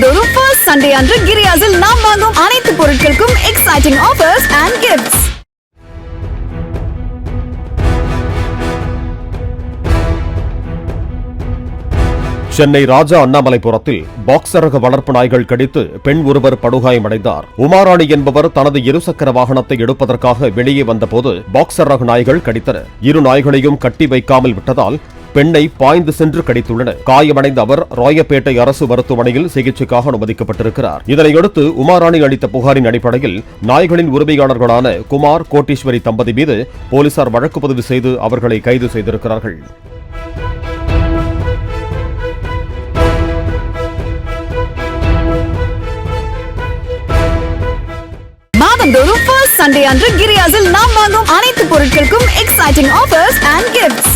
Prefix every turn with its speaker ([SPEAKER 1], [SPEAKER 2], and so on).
[SPEAKER 1] மாதந்தோறும் first Sunday அன்று கிரியாஸில் நாம் வாங்கும் அனைத்து பொருட்களுக்கும் exciting offers and gifts.
[SPEAKER 2] Chennai ராஜா அண்ணாமலைபுரத்தில் பாக்ஸர் ரக வளர்ப்பு நாய்கள் கடித்து பெண் ஒருவர் படுகாயமடைந்தார். உமாராணி என்பவர் தனது இருசக்கர வாகனத்தை எடுப்பதற்காக வெளியே வந்தபோது பாக்ஸர் ரக நாய்கள் கடித்தன. இரு நாய்களையும் கட்டி வைக்காமல் விட்டதால் பெண்ணை பாய்ந்து சென்று கடித்துள்ளன. காயமடைந்த அவர் ராயப்பேட்டை அரசு மருத்துவமனையில் சிகிச்சைக்காக அனுமதிக்கப்பட்டிருக்கிறார். இதனையடுத்து உமாராணி அளித்த புகாரின் அடிப்படையில் நாய்களின் உரிமையாளர்களான குமார், கோட்டீஸ்வரி தம்பதி மீது போலீசார் வழக்கு பதிவு செய்து அவர்களை கைது செய்திருக்கிறார்கள்.
[SPEAKER 1] மாதந்தோறும் ஃபர்ஸ்ட் சண்டே அன்று கிரியாஸில் நாம் வாங்கும் அனைத்து பொருட்களுக்கும் எக்ஸைட்டிங் ஆஃபர்ஸ் அண்ட் கிஃப்ட்ஸ்.